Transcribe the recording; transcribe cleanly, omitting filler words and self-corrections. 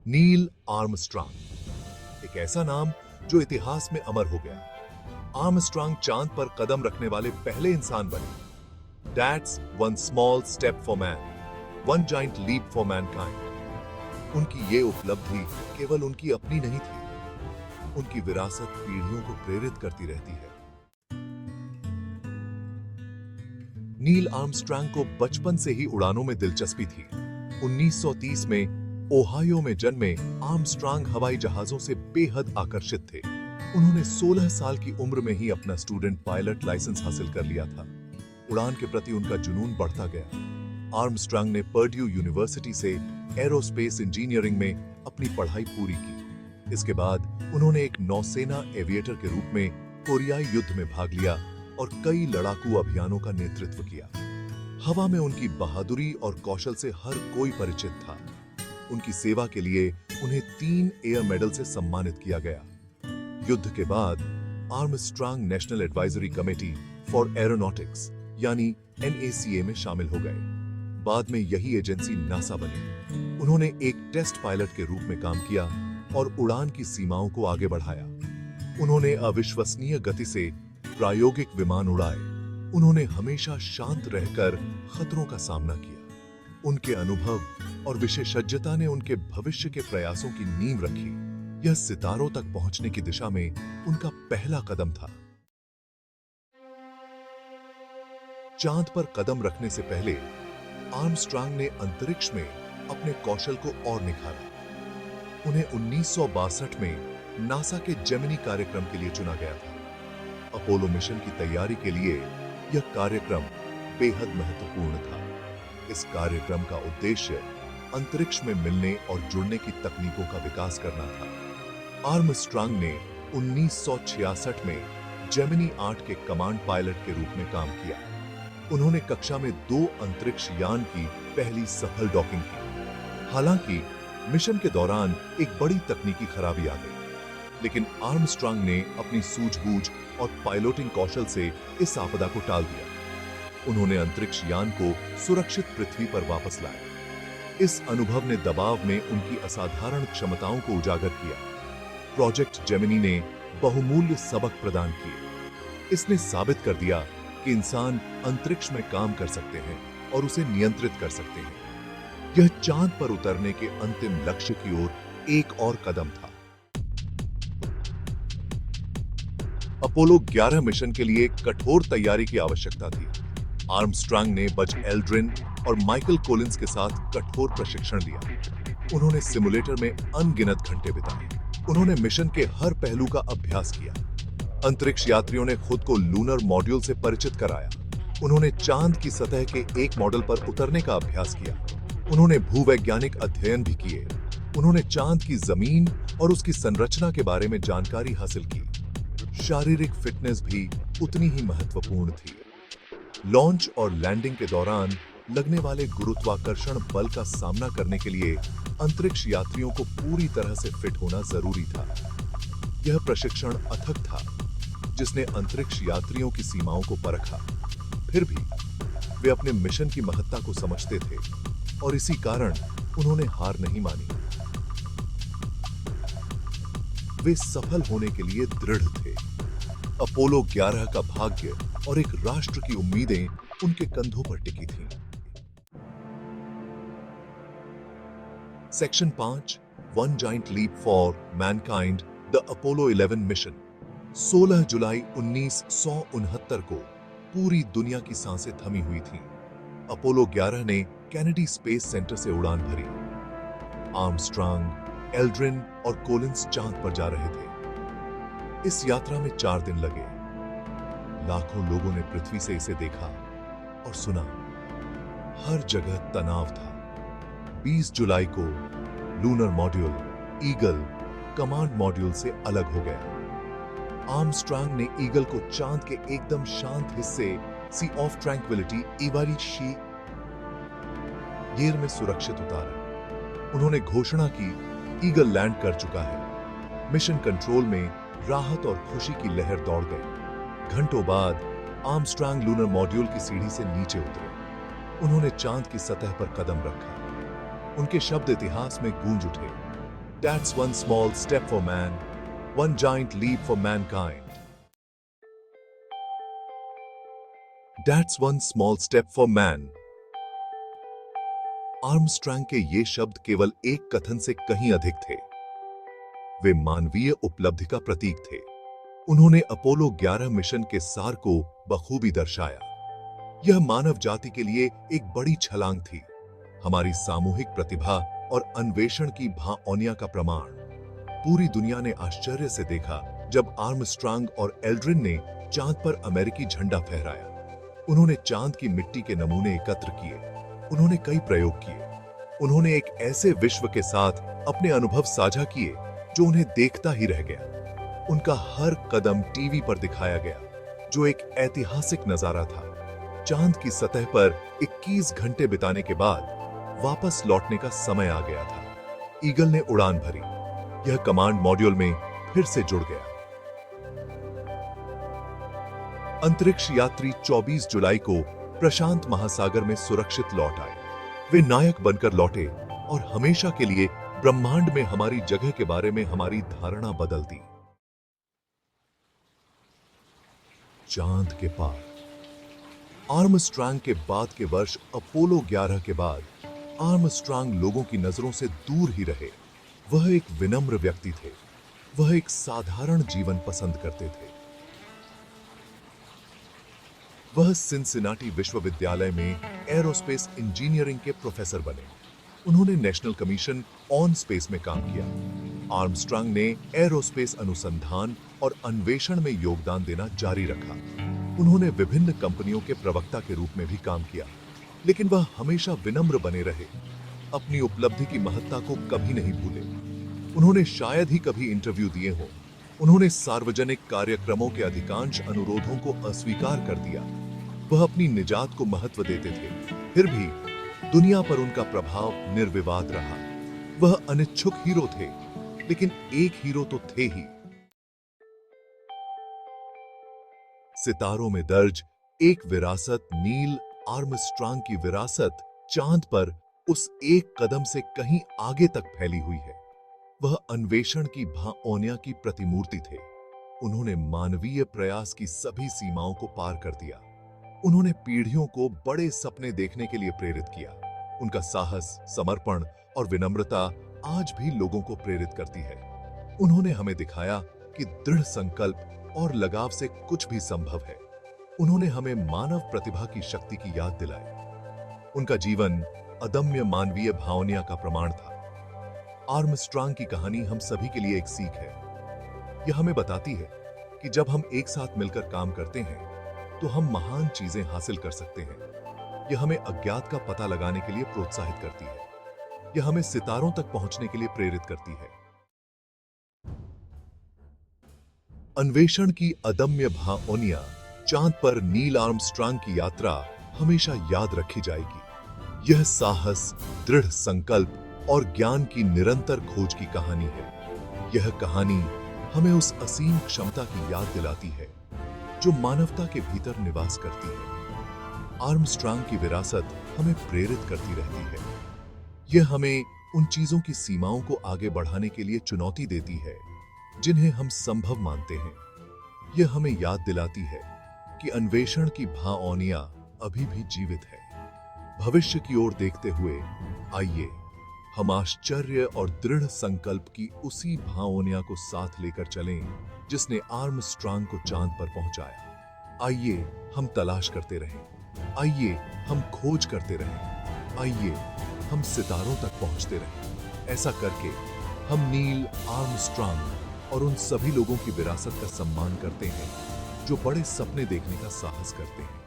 Neil Armstrong, एक ऐसा नाम जो इतिहास में अमर हो गया। आर्मस्ट्रांग चांद पर कदम रखने वाले पहले इंसान बने। That's one small step for man, one giant leap for mankind. उनकी ये उपलब्धि केवल उनकी अपनी नहीं थी, उनकी विरासत पीढ़ियों को प्रेरित करती रहती है। नील आर्मस्ट्रांग को बचपन से ही उड़ानों में दिलचस्पी थी। 1930 में ओहायो में जन्मे आर्मस्ट्रांग हवाई जहाजों से बेहद आकर्षित थे। उन्होंने 16 साल की उम्र में ही अपना स्टूडेंट पायलट लाइसेंस हासिल कर लिया था। उड़ान के प्रति उनका जुनून बढ़ता गया। आर्मस्ट्रांग ने पर्ड्यू यूनिवर्सिटी से एरोस्पेस इंजीनियरिंग में अपनी पढ़ाई पूरी की। इसके बाद उन्होंने एक नौसेना एविएटर के रूप में कोरियाई युद्ध में भाग लिया और कई लड़ाकू अभियानों का नेतृत्व किया। हवा में उनकी बहादुरी और कौशल से हर कोई परिचित था। उनकी सेवा के लिए उन्हें 3 एयर मेडल से सम्मानित किया गया। युद्ध के बाद Armstrong national advisory committee for aeronautics यानी NACA में शामिल हो गए। बाद में यही एजेंसी नासा बनी। उन्होंने एक टेस्ट पायलट के रूप में काम किया और उड़ान की सीमाओं को आगे बढ़ाया। उन्होंने अविश्वसनीय गति से प्रायोगिक विमान उड़ाए। उन्होंने हमेशा शांत रहकर खतरों का सामना किया। उनके अनुभव और विशेषज्ञता ने उनके भविष्य के प्रयासों की नींव रखी। यह सितारों तक पहुंचने की दिशा में उनका पहला कदम था। चांद पर कदम रखने से पहले आर्मस्ट्रांग ने अंतरिक्ष में अपने कौशल को और निखारा। उन्हें 1962 में नासा के जेमिनी कार्यक्रम के लिए चुना गया था। अपोलो मिशन की तैयारी के लिए यह कार्यक्रम बेहद महत्वपूर्ण था। इस कार्यक्रम का उद्देश्य अंतरिक्ष में मिलने और जुड़ने की तकनीकों का विकास करना था। आर्मस्ट्रांग ने 1966 में जेमिनी 8 के कमांड पायलट के रूप में काम किया। उन्होंने कक्षा में 2 अंतरिक्ष यान की पहली सफल डॉकिंग की। हालांकि मिशन के दौरान एक बड़ी तकनीकी खराबी आ गई, लेकिन आर्मस्ट्रांग ने अपनी सूझबूझ और पायलटिंग कौशल से इस आपदा को टाल दिया। उन्होंने अंतरिक्ष यान को सुरक्षित पृथ्वी पर वापस लाया। इस अनुभव ने दबाव में उनकी असाधारण क्षमताओं को उजागर किया। प्रोजेक्ट जेमिनी ने बहुमूल्य सबक प्रदान किए। इसने साबित कर दिया कि इंसान अंतरिक्ष में काम कर सकते हैं और उसे नियंत्रित कर सकते हैं। यह चांद पर उतरने के अंतिम लक्ष्य की ओर एक और कदम था। अपोलो 11 मिशन के लिए कठोर तैयारी की आवश्यकता थी। आर्मस्ट्रांग ने बज एल्ड्रिन और माइकल कोलिंस के साथ कठोर प्रशिक्षण लिया। उन्होंने सिमुलेटर में अनगिनत घंटे बिताए। उन्होंने मिशन के हर पहलू का अभ्यास किया। अंतरिक्ष यात्रियों ने खुद को लूनर मॉड्यूल से परिचित कराया। उन्होंने चांद की सतह के एक मॉडल पर उतरने का अभ्यास किया। उन्होंने भूवैज्ञानिक अध्ययन भी किए। उन्होंने चांद की जमीन और उसकी संरचना के बारे में जानकारी हासिल की। शारीरिक फिटनेस भी उतनी ही महत्वपूर्ण थी। लॉन्च और लैंडिंग के दौरान लगने वाले गुरुत्वाकर्षण बल का सामना करने के लिए अंतरिक्ष यात्रियों को पूरी तरह से फिट होना जरूरी था। यह प्रशिक्षण अथक था, जिसने अंतरिक्ष यात्रियों की सीमाओं को परखा। फिर भी वे अपने मिशन की महत्ता को समझते थे और इसी कारण उन्होंने हार नहीं मानी। वे सफल होने के लिए दृढ़ थे। अपोलो 11 का भाग्य और एक राष्ट्र की उम्मीदें उनके कंधों पर टिकी थीं। Section 5 one giant leap for mankind the Apollo 11 मिशन। 16 जुलाई 1969 को पूरी दुनिया की सांसें थमी हुई थीं। अपोलो 11 ने कैनेडी स्पेस सेंटर से उड़ान भरी। आर्मस्ट्रांग, एल्ड्रिन और कोलिंस चांद पर जा रहे थे। इस यात्रा में 4 दिन लगे। लाखों लोगों ने पृथ्वी से इसे देखा और सुना। हर जगह तनाव था। 20 जुलाई को lunar module eagle command module से अलग हो गया। आर्मस्ट्रांग ने ईगल को चांद के एकदम शांत हिस्से सी ऑफ ट्रैंक्विलिटी इवारिशी गियर में सुरक्षित उतारा। उन्होंने घोषणा की, ईगल लैंड कर चुका है। मिशन कंट्रोल में राहत और खुशी की लहर दौड़ गई। घंटों बाद आर्मस्ट्रांग लूनर मॉड्यूल की सीढ़ी से नीचे उतरे। उन्होंने चांद की सतह पर कदम रखा। उनके शब्द इतिहास में गूंज उठे। That's one small step for man, one giant leap for mankind. That's one small step for man. Armstrong के ये शब्द केवल एक कथन से कहीं अधिक थे। वे मानवीय उपलब्धि का प्रतीक थे। उन्होंने अपोलो 11 मिशन के सार को बखूबी दर्शाया। यह मानव जाति के लिए एक बड़ी छलांग थी, हमारी सामूहिक प्रतिभा और अन्वेषण की भाओनिया का प्रमाण। पूरी दुनिया ने आश्चर्य से देखा जब आर्मस्ट्रांग और एल्ड्रिन ने चांद पर अमेरिकी झंडा फहराया। उन्होंने चांद की मिट्टी के नमूने एकत्र किए, उन्होंने कई प्रयोग किए, उन्होंने एक ऐसे विश्व के साथ अपने अनुभव साझा किए जो उन्हें देखता ही रह गया। उनका हर कदम टीवी पर दिखाया गया, जो एक ऐतिहासिक नजारा था। चांद की सतह पर 21 घंटे बिताने के बाद वापस लौटने का समय आ गया था। ईगल ने उड़ान भरी, यह कमांड मॉड्यूल में फिर से जुड़ गया। अंतरिक्ष यात्री 24 जुलाई को प्रशांत महासागर में सुरक्षित लौट आए। वे नायक बनकर लौटे और हमेशा के लिए ब्रह्मांड में हमारी जगह के बारे में हमारी धारणा बदल दी। चांद के पार। आर्मस्ट्रांग के बाद के वर्ष अपोलो 11 के बाद आर्मस्ट्रांग लोगों की नजरों से दूर ही रहे। वह एक विनम्र व्यक्ति थे, वह एक साधारण जीवन पसंद करते थे। वह सिंसिनाटी विश्वविद्यालय में एरोस्पेस इंजीनियरिंग के प्रोफेसर बने। उन्होंने नेशनल कमीशन ऑन स्पेस में काम किया। आर्मस्ट्रांग ने एरोस्पेस अनुसंधान और अन्वेषण में योगदान देना जारी रखा। उन्होंने विभिन्न कंपनियों के प्रवक्ता के रूप में भी काम किया, लेकिन वह हमेशा विनम्र बने रहे। अपनी उपलब्धि की महत्ता को कभी नहीं भूले। उन्होंने शायद ही कभी इंटरव्यू दिए हों। उन्होंने सार्वजनिक कार्यक्रमों के अधिकांश अनुरोधों को अस्वीकार कर दिया। वह अपनी निजात को महत्व देते थे, फिर भी दुनिया पर उनका प्रभाव निर्विवाद रहा। वह अनिच्छुक हीरो थे, लेकिन एक हीरो तो थे ही। सितारों में दर्ज एक विरासत, नील आर्मस्ट्रांग की विरासत चांद पर उस एक कदम से कहीं आगे तक फैली हुई है। वह अन्वेषण की भाओनिया की प्रतिमूर्ति थे। उन्होंने मानवीय प्रयास की सभी सीमाओं को पार कर दिया। उन्होंने पीढ़ियों को बड़े सपने देखने के लिए प्रेरित किया। उनका साहस, समर्पण और विनम्रता आज भी लोगों को प्रेरित करती है। उन्होंने हमें दिखाया कि दृढ़ संकल्प और लगाव से कुछ भी संभव है। उन्होंने हमें मानव प्रतिभा की शक्ति की याद दिलाई। उनका जीवन अदम्य मानवीय भावनिया का प्रमाण था। आर्मस्ट्रांग की कहानी हम सभी के लिए एक सीख है। यह हमें बताती है कि जब हम एक साथ मिलकर काम करते हैं तो हम महान चीजें हासिल कर सकते हैं। यह हमें अज्ञात का पता लगाने के लिए प्रोत्साहित करती है। यह हमें सितारों तक पहुंचने के लिए प्रेरित करती है। अन्वेषण की अदम्य भाओनिया, चांद पर नील आर्मस्ट्रांग की यात्रा हमेशा याद रखी जाएगी। यह साहस, दृढ़ संकल्प और ज्ञान की निरंतर खोज की कहानी है। यह कहानी हमें उस असीम क्षमता की याद दिलाती है जो मानवता के भीतर निवास करती है। आर्मस्ट्रांग की विरासत हमें प्रेरित करती रहती है। यह हमें उन चीजों की सीमाओं को आगे बढ़ाने के लिए चुनौती देती है जिन्हें हम संभव मानते हैं। यह हमें याद दिलाती है कि अन्वेषण की भाओनिया अभी भी जीवित है। भविष्य की ओर देखते हुए आइए हम आश्चर्य और दृढ़ संकल्प की उसी भाओनिया को साथ लेकर चलें जिसने आर्मस्ट्रांग को चांद पर पहुंचाया। आइए हम तलाश करते रहें, आइए हम खोज करते रहें, आइए हम सितारों तक पहुंचते रहें। ऐसा करके हम नील आर्मस्ट्रांग और उन सभी लोगों की विरासत का सम्मान करते हैं जो बड़े सपने देखने का साहस करते हैं।